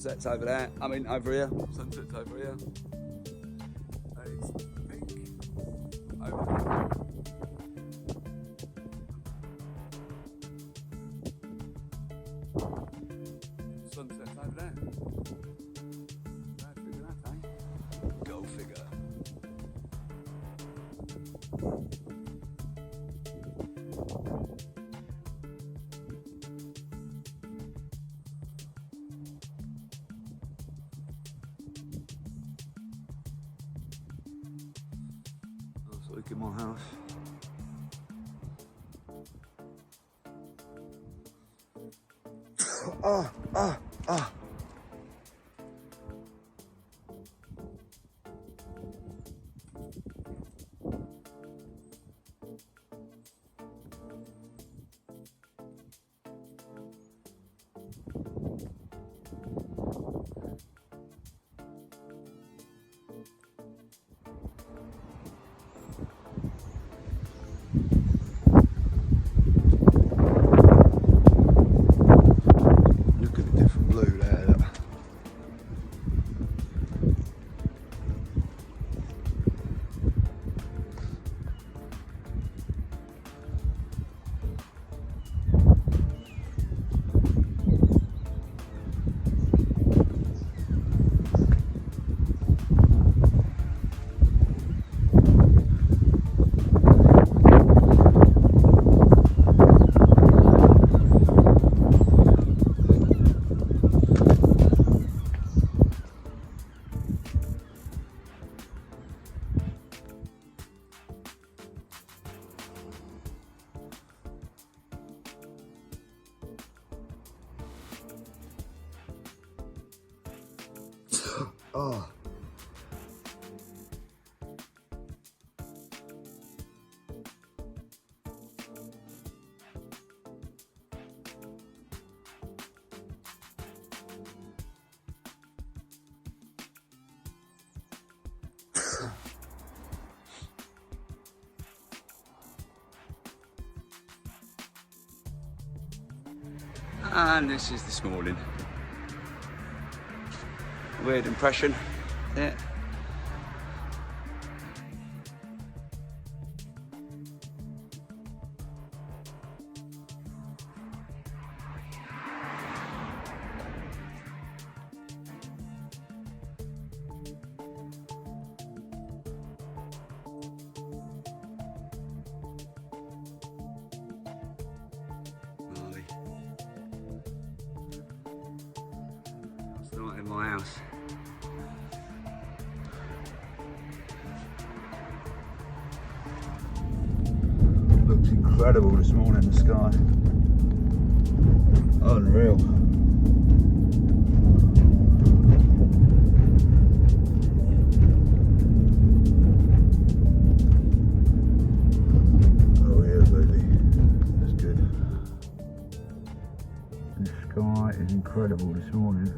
sunset's over there. I mean, over here. Sunset's over here. It's pink over there. Sunset's over there. Bad figure that, eh? Go figure. Look at my house. Ah. Oh. And this is this morning. Weird impression. Yeah. Not in my house. Looks incredible this morning, the sky. Unreal. Oh yeah, baby. That's good. The sky is incredible this morning.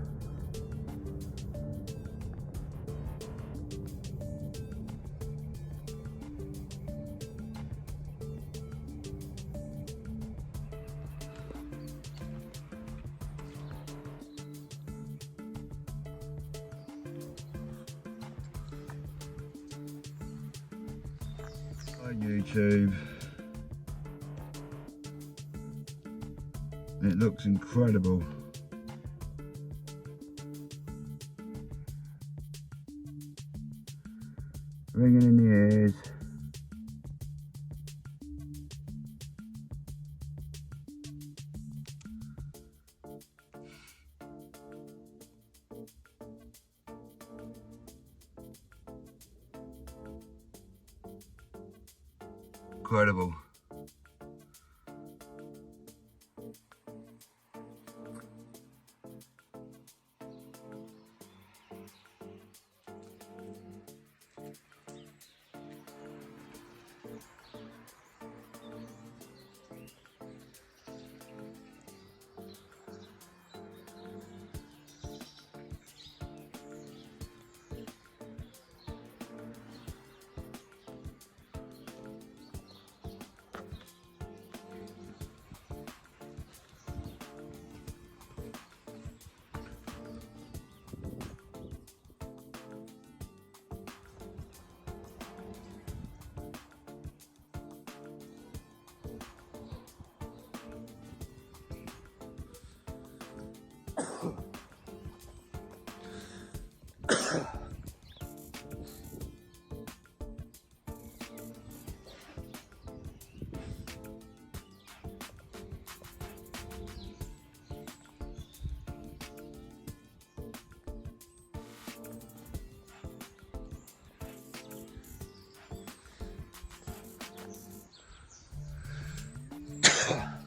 YouTube. It looks incredible. Ringing in the ears. Incredible.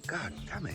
God damn it.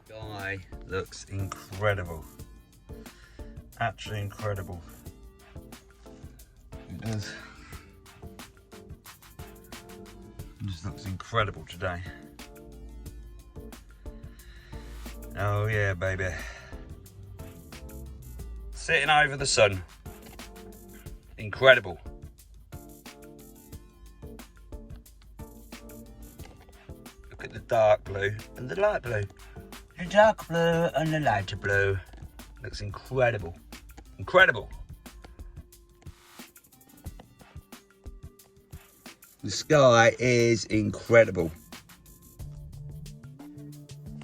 Guy looks incredible. Absolutely incredible. It does. It just looks incredible today. Oh yeah, baby. Sitting over the sun. Incredible. Look at the dark blue and the light blue. The dark blue and the lighter blue. Looks incredible. Incredible. The sky is incredible.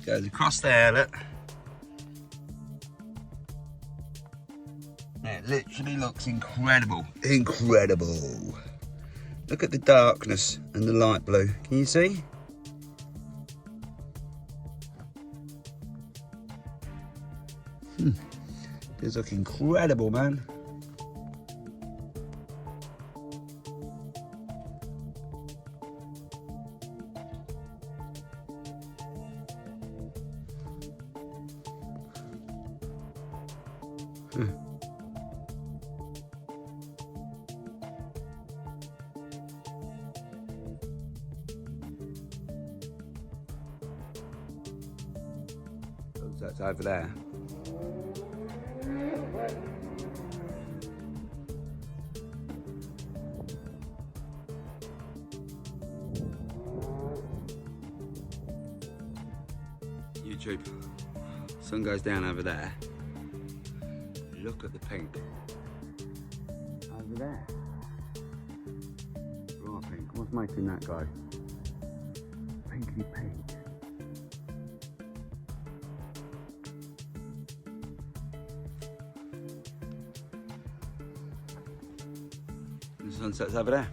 Goes across there, look. It literally looks incredible. Incredible. Look at the darkness and the light blue. Can you see? Does look incredible, man. That's over there. YouTube. Sun goes down over there. Look at the pink. Over there. Right pink. What's making that go? Pinky pink. The sunset's over there.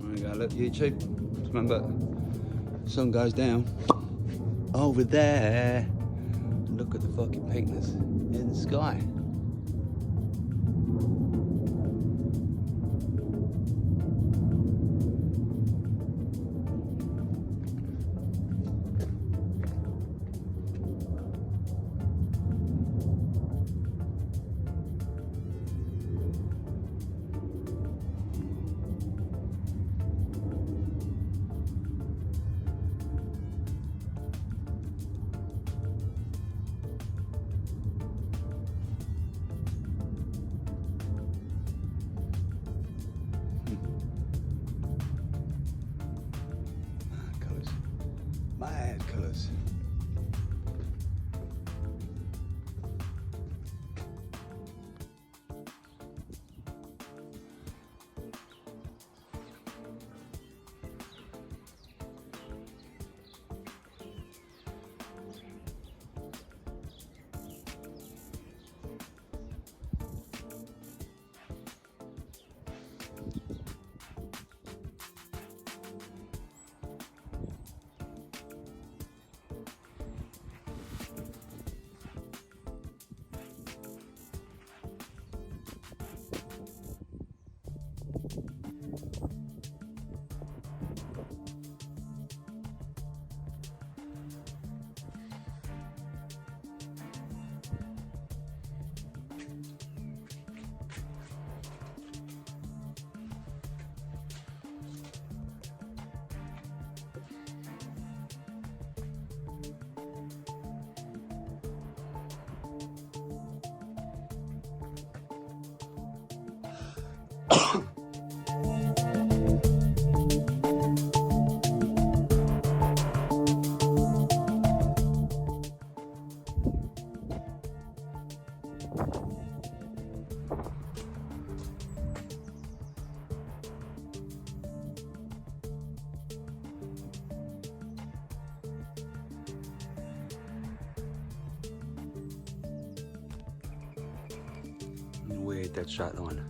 There you go, look, YouTube. Remember, sun goes down over there. Look at the fucking pinkness in the sky. Mad colours. Weird dead straight line.